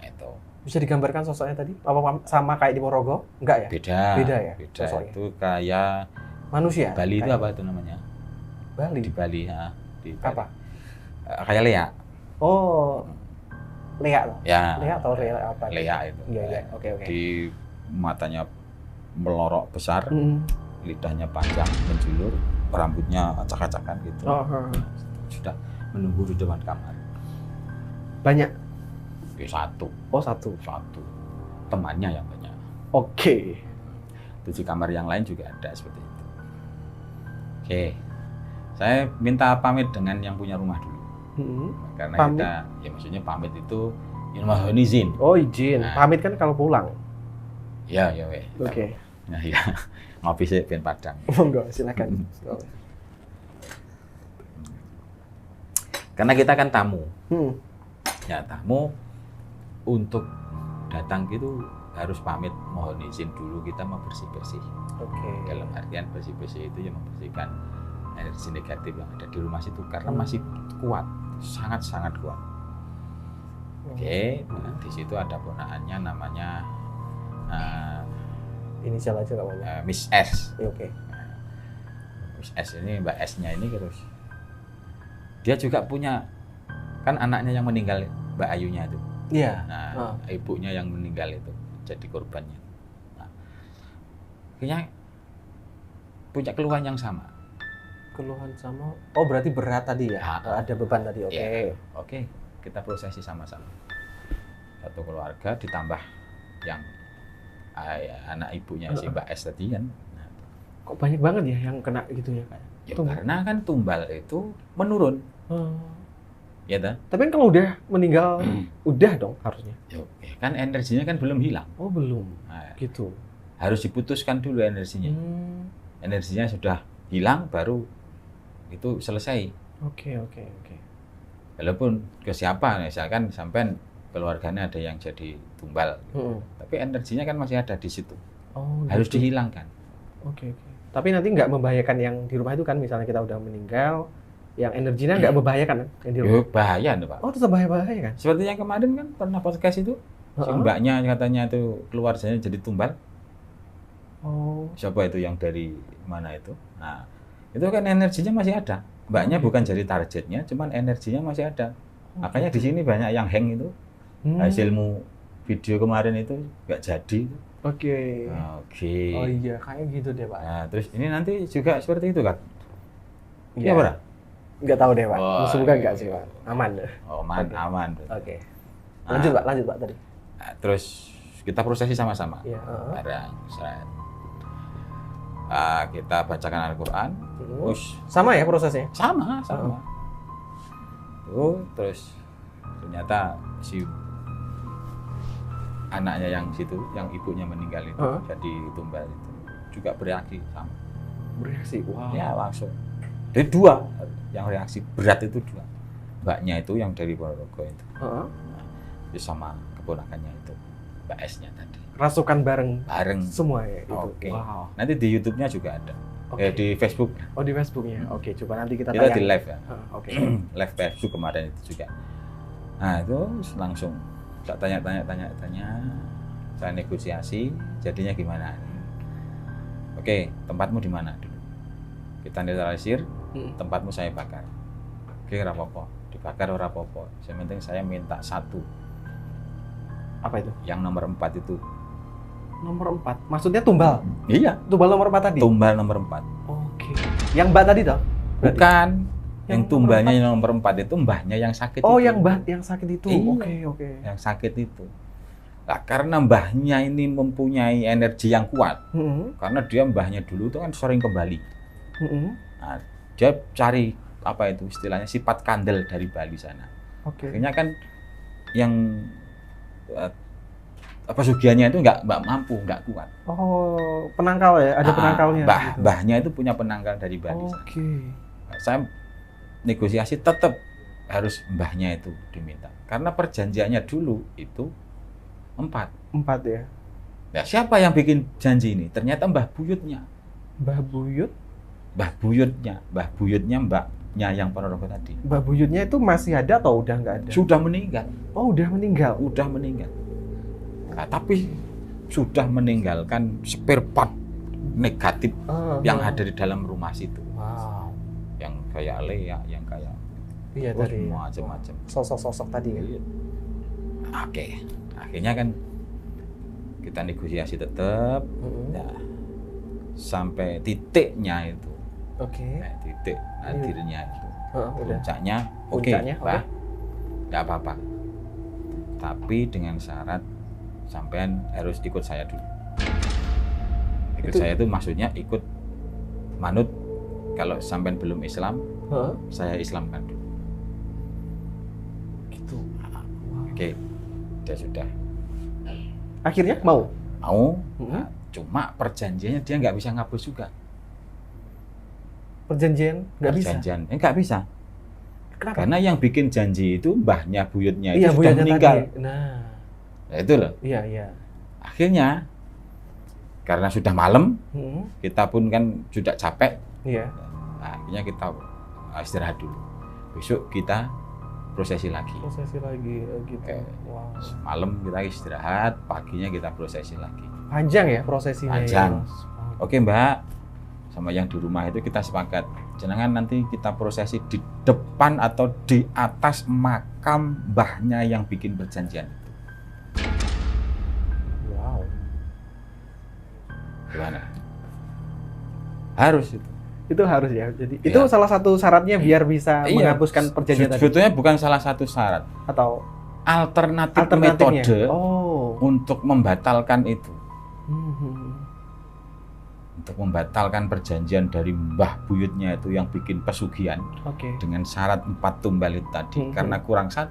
Itu. Bisa digambarkan sosoknya tadi? Apa sama kayak di Porogo? Enggak ya? Beda ya? Beda sosoknya. Itu kayak Manusia? Bali itu apa itu namanya? Bali? Di Bali, ya. Di Bali. Apa? Kayak Lea. Oh, Lea loh? Ya. Lea atau Lea apa? Lea itu. Iya, oke. Di matanya melorok besar, lidahnya panjang, menjulur, rambutnya acak-acakan gitu. Sudah menunggu di depan kamar. Banyak? Ya, satu. Oh, satu. Temannya yang banyak. Oke. Di kamar yang lain juga ada seperti itu. Oke. Saya minta pamit dengan yang punya rumah dulu. Karena pamit? kita, ya maksudnya pamit itu mohon izin. Oh, izin. Nah. Pamit kan kalau pulang. Ya weh. Oke. Nah, ya. Ngopi sih ben Padang. Monggo, silakan. Karena kita kan tamu. Ya, tamu untuk datang gitu harus pamit, mohon izin dulu, kita mau bersih-bersih. Oke. Dalam artian bersih-bersih itu ya membersihkan energi negatif yang ada di rumah situ karena masih kuat, sangat-sangat kuat. Oke, nah, di situ ada ponakannya namanya inisial aja nggak apa-apa. Miss S. Oke. Miss S ini, Mbak S-nya ini terus dia juga punya kan anaknya yang meninggal, Mbak Ayunya itu. Iya. Nah, ibunya yang meninggal itu jadi korbannya. Nah, kayaknya punya keluhan yang sama. Keluhan sama. Oh, berarti berat tadi ya? Ada beban tadi. Oke. Ya, oke, kita prosesi sama-sama. Satu keluarga ditambah yang anak ibunya si Mbak S tadi kan. Nah, kok banyak banget ya yang kena gitu ya, Kak? Ya, karena kan tumbal itu menurun. Ya kan? Tapi kan kalau udah meninggal, udah dong harusnya. Ya, kan energinya kan belum hilang. Oh, belum. Nah, Gitu. harus diputuskan dulu energinya. Energinya sudah hilang baru itu selesai. Oke. Walaupun ke siapa, misalkan sampai keluarganya ada yang jadi tumbal, tapi energinya kan masih ada di situ. Oh, harus gitu. dihilangkan. Oke. Tapi nanti nggak membahayakan yang di rumah itu kan, misalnya kita udah meninggal, yang energinya nggak membahayakan kan yang di rumah? Bahaya nih Pak. Oh, tetap bahaya kan? Seperti yang kemarin kan pernah podcast itu, si mbaknya katanya itu keluarganya jadi tumbal. Oh. Siapa itu yang dari mana itu? Nah, itu kan energinya masih ada. Mbaknya bukan jadi targetnya, cuman energinya masih ada. Makanya di sini banyak yang hang itu. Hasilmu video kemarin itu nggak jadi. Oke. Oh iya, kayak gitu deh Pak. Nah, terus ini nanti juga seperti itu kan? Iya, Pak? Nggak tahu deh Pak. Oh, semoga nggak sih Pak. Aman. Oh, aman. Oke. Lanjut Pak tadi. Nah, terus kita prosesi sama-sama. Iya. Kita bacakan Al-Quran. Sama ya prosesnya? Sama. Terus ternyata si anaknya yang situ, yang ibunya meninggal itu, jadi tumbal itu juga bereaksi sama. Bereaksi? Wow. Ya langsung. Jadi dua, yang reaksi berat itu dua. Mbaknya itu yang dari Ponorogo itu. Sama keponakannya itu, Mbak S-nya tadi. Rasukan bareng semua ya itu. Oke. Wow. Nanti di YouTube-nya juga ada. Di Facebook. Oh, di Facebook-nya. Oke, coba nanti kita di live ya. Oke. Live Facebook kemarin itu juga. Nah, itu langsung saya tanya, saya negosiasi, jadinya gimana? Oke, tempatmu di mana dulu? Kita netralisir, tempatmu saya bakar. Oke, ora apa-apa, dibakar ora apa-apa. Yang penting saya minta satu. Apa itu? Yang nomor 4 itu. Nomor 4? Maksudnya tumbal? Iya. Tumbal nomor 4 tadi? Tumbal nomor 4. Oke. Yang mbak tadi toh? Bukan. Yang tumbalnya yang nomor 4 itu mbahnya yang sakit itu. yang mbah yang sakit itu. Iya. Oke. Yang sakit itu. Nah, karena mbahnya ini mempunyai energi yang kuat. Karena dia mbahnya dulu itu kan sering ke Bali. Nah, dia cari apa itu istilahnya sifat kandel dari Bali sana. Akhirnya kan yang pesugihannya itu nggak mampu, nggak kuat. Oh, penangkal ya? Ada penangkalnya? Mbahnya itu punya penangkal dari Bali. Oke. Saya negosiasi tetap harus mbahnya itu diminta. Karena perjanjiannya dulu itu 4 ya? Nah, siapa yang bikin janji ini? Ternyata Mbah Buyutnya. Mbah Buyut? Mbah Buyutnya mbaknya yang Ponorogo tadi. Mbah Buyutnya itu masih ada atau udah nggak ada? Sudah meninggal. Oh, udah meninggal? Udah meninggal. Nah, tapi sudah meninggalkan spare part negatif yang ada di dalam rumah situ. Wow. Yang kayak Lea, yang kayak Tadi macam-macam. Sosok-sosok tadi ya. Oke, akhirnya kan kita negosiasi tetap, ya, sampai titiknya itu. Titik hadirnya itu. Puncaknya, oke, Pak, nggak apa-apa. Tapi dengan syarat sampean harus ikut saya dulu. Ikut saya itu maksudnya ikut manut. Kalau sampean belum Islam, saya Islamkan dulu. Gitu. Oke, dia sudah. Akhirnya mau? Nah, cuma perjanjiannya dia nggak bisa ngapus juga. Perjanjian nggak bisa? Nggak bisa. Kenapa? Karena yang bikin janji itu mbahnya, buyutnya itu sudah meninggal. Tadi. Nah, itu loh. Iya. Akhirnya karena sudah malam, kita pun kan sudah capek. Iya. Nah, akhirnya kita istirahat dulu. Besok kita prosesi lagi. Gitu. Wow. Malam kita istirahat, paginya kita prosesi lagi. Panjang ya prosesinya. Panjang. Ya, Oke, Mbak. Sama yang di rumah itu kita sepakat. Jangan nanti kita prosesi di depan atau di atas makam mbahnya yang bikin perjanjian itu. Wow. Gimana? Harus itu. Itu harus ya. Jadi itu salah satu syaratnya biar bisa menghapuskan perjanjian tadi. Sebetulnya bukan salah satu syarat Atau alternatif metode untuk membatalkan itu. Untuk membatalkan perjanjian dari mbah buyutnya itu yang bikin pesugihan dengan syarat 4 tumbal itu tadi. Karena kurang 1,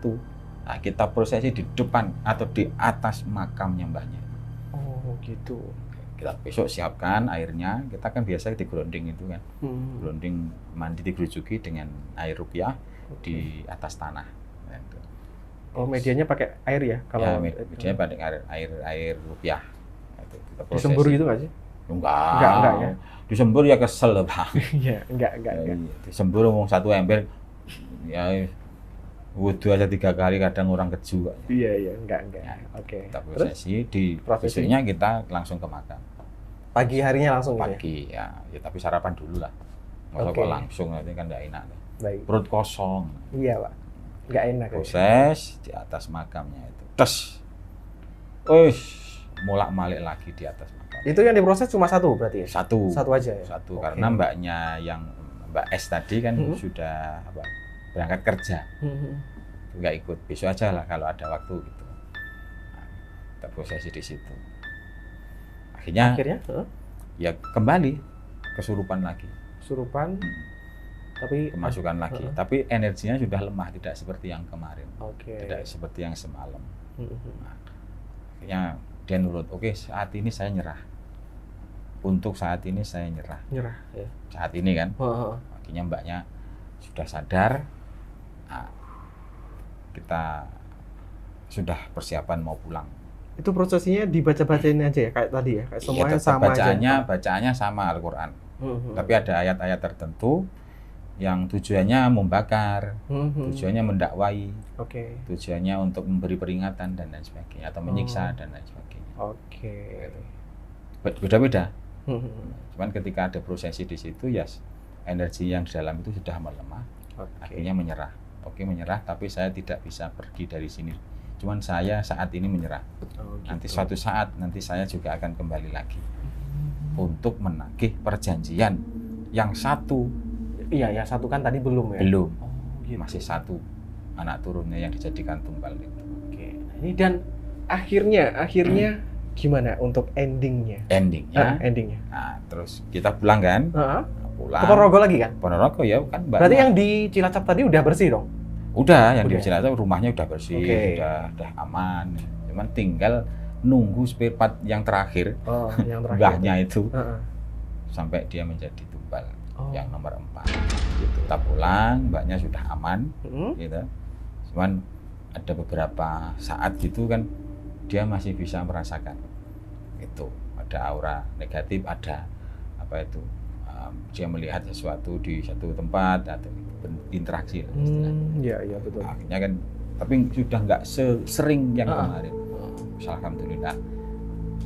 nah kita prosesi di depan atau di atas makamnya mbahnya. Oh gitu. Kita besok siapkan airnya, kita kan biasa di grounding itu kan. Grounding mandi digerujuki dengan air rupiah di atas tanah. Oh, medianya pakai air ya? Kalau medianya pakai air rupiah. Disembur gitu nggak sih? Enggak ya. Disembur ya kesel, Pak. Iya, enggak. Disembur ngomong 1 ember ya wudu aja 3 kali kadang orang keju. Iya, enggak. Ya, Oke. Kita prosesi di prosesinya kita langsung ke makam. Pagi harinya langsung pagi ya tapi sarapan dulu lah. Masa kok langsung nanti kan enggak enak. Baik. Perut kosong. Iya, Pak. Enggak enak. Proses di atas makamnya itu. Molak-malik lagi di atas makam. Itu yang diproses cuma 1 berarti ya? Satu aja ya? Karena mbaknya yang Mbak S tadi kan sudah berangkat kerja. Nggak ikut, besok aja lah kalau ada waktu gitu. Nah, kita prosesi di situ. Akhirnya ya kembali kesurupan lagi. Tapi kemasukan lagi. Tapi energinya sudah lemah, tidak seperti yang kemarin. Tidak seperti yang semalam. Nah, akhirnya dia nurut. Oke, saat ini saya nyerah. Untuk saat ini saya nyerah. Ya. Saat ini kan. Akhirnya mbaknya sudah sadar. Nah, kita sudah persiapan mau pulang. Itu prosesinya dibaca-bacain aja ya kayak tadi ya? Kayak semuanya sama aja. Bacaannya sama Al-Qur'an. Tapi ada ayat-ayat tertentu yang tujuannya membakar, tujuannya mendakwai, tujuannya untuk memberi peringatan dan lain sebagainya, atau menyiksa dan lain sebagainya. Beda-beda. Cuman ketika ada prosesi di situ, ya energi yang di dalam itu sudah melemah, akhirnya menyerah. Menyerah, tapi saya tidak bisa pergi dari sini. Cuman saya saat ini menyerah. Nanti suatu saat nanti saya juga akan kembali lagi untuk menagih perjanjian yang 1. Iya, yang 1 kan tadi belum ya? Belum. Masih 1 anak turunnya yang dijadikan tumbal itu. Nah, ini dan akhirnya gimana untuk endingnya? Endingnya. Nah, terus kita pulang kan? Pulang. Ke Ponorogo lagi kan? Ponorogo ya kan. Berarti yang di Cilacap tadi udah bersih dong? Udah, yang di Cilacap rumahnya udah bersih, udah aman. Cuman tinggal nunggu spare part yang terakhir. Mbahnya itu sampai dia menjadi tumbal yang nomor 4. Gitu. Kita pulang, mbaknya sudah aman, gitu. Cuman ada beberapa saat gitu kan dia masih bisa merasakan itu ada aura negatif, ada apa itu dia melihat sesuatu di satu tempat atau interaksi iya betul. Akhirnya kan tapi sudah nggak sering yang kemarin. Alhamdulillah.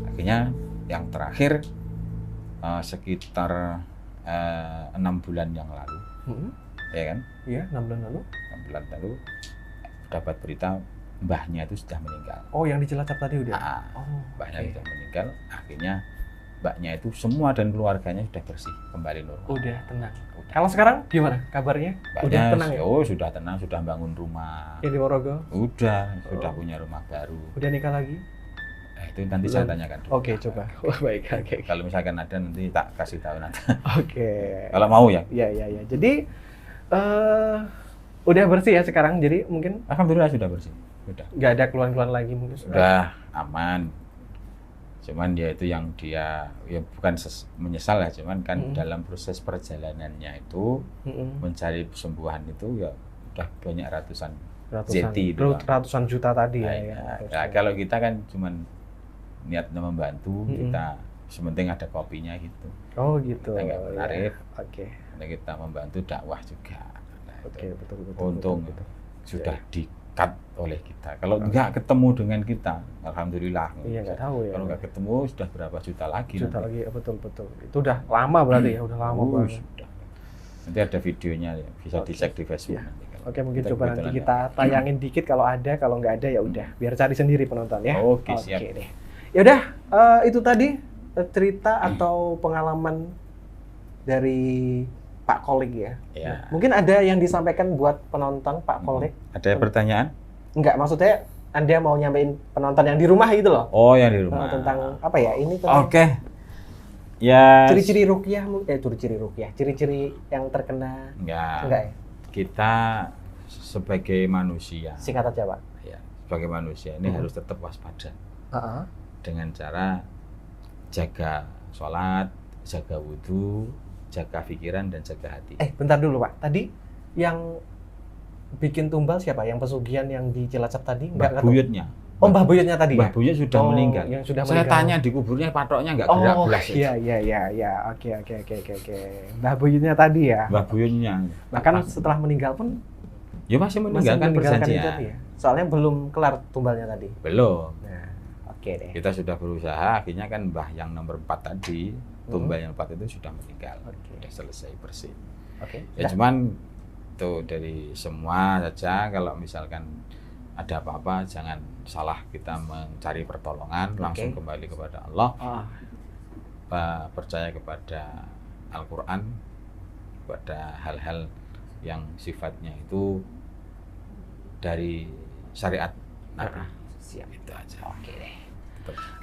Akhirnya yang terakhir sekitar 6 bulan yang lalu, ya kan? Iya, 6 bulan lalu. 6 bulan lalu dapat berita mbahnya itu sudah meninggal. Oh, yang di Cilacap tadi udah? Mbahnya sudah meninggal, akhirnya mbaknya itu semua dan keluarganya sudah bersih, kembali normal. Udah tenang. Kalau sekarang gimana kabarnya? Mbaknya, udah tenang ya? Oh, sudah tenang, sudah bangun rumah. Yang di Worogo? Sudah punya rumah baru. Udah nikah lagi? Itu nanti saya tanyakan dulu. Oke, coba. Wah, baik. Oke. Kalau misalkan ada nanti tak kasih tahu nanti. Oke. Kalau mau ya. Iya. Jadi udah bersih ya sekarang. Jadi mungkin alhamdulillah sudah bersih. Sudah. Nggak ada keluhan-keluhan lagi mungkin. Sudah aman. Cuman ya itu yang dia ya bukan menyesal ya, cuman kan dalam proses perjalanannya itu mencari kesembuhan itu ya udah banyak ratusan juta tadi ya. Nah, kalau kita kan cuman niatnya membantu, kita sementing ada kopinya gitu. Oh gitu. Kita nggak menarik. Oke. Nah, kita membantu dakwah juga. Nah, Oke, betul. Untung sudah di-cut oleh kita. Kalau nggak ketemu dengan kita, alhamdulillah. Iya, nggak tahu ya. Kalau nggak ketemu sudah berapa juta lagi. Betul. Itu udah lama berarti ya, udah lama banget. Sudah. Nanti ada videonya ya, bisa dicek di Facebook nanti. Oke, mungkin coba nanti kita tayangin dikit kalau ada, kalau nggak ada ya udah, biar cari sendiri penonton ya. Oke, siap. Deh. Ya udah, itu tadi cerita atau pengalaman dari Pak Kolik ya. Ya. Mungkin ada yang disampaikan buat penonton Pak Kolik? Ada pertanyaan? Enggak, maksudnya Anda mau nyampein penonton yang di rumah gitu loh. Oh, yang di rumah. Tentang apa ya? Ini tentang ya ciri-ciri ruqyah, ciri-ciri yang terkena. Enggak ya? Kita sebagai manusia. Singkat aja, Pak. Ya, sebagai manusia ini harus tetap waspada. Dengan cara jaga sholat, jaga wudhu, jaga pikiran dan jaga hati. Bentar dulu Pak. Tadi yang bikin tumbal siapa? Yang pesugihan yang di Cilacap tadi? Mbah Buyutnya. Oh, Mbah Buyutnya tadi. Mbah Buyut sudah meninggal. Yang sudah Saya tanya di kuburnya patoknya nggak gerak belas. Iya. Oke. Mbah Buyutnya tadi ya. Mbah Buyutnya. Bahkan setelah meninggal pun ya masih meninggalkan perjanjian. Ya? Soalnya belum kelar tumbalnya tadi. Belum. Nah, oke deh. Kita sudah berusaha, akhirnya kan Mbah yang nomor 4 tadi, tumbal yang 4 itu sudah meninggal. Sudah selesai bersih. Ya cuman tuh dari semua saja, kalau misalkan ada apa-apa jangan salah kita mencari pertolongan, langsung kembali kepada Allah. Percaya kepada Al-Quran, kepada hal-hal yang sifatnya itu dari syariat Nabi. Siap. Itu aja.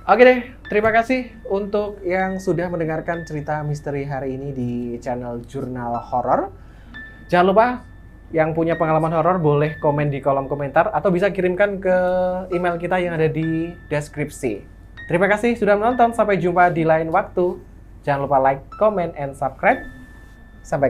Oke deh, terima kasih untuk yang sudah mendengarkan cerita misteri hari ini di channel Jurnal Horor. Jangan lupa yang punya pengalaman horor boleh komen di kolom komentar atau bisa kirimkan ke email kita yang ada di deskripsi. Terima kasih sudah menonton, sampai jumpa di lain waktu. Jangan lupa like, comment, and subscribe. Sampai ketemu.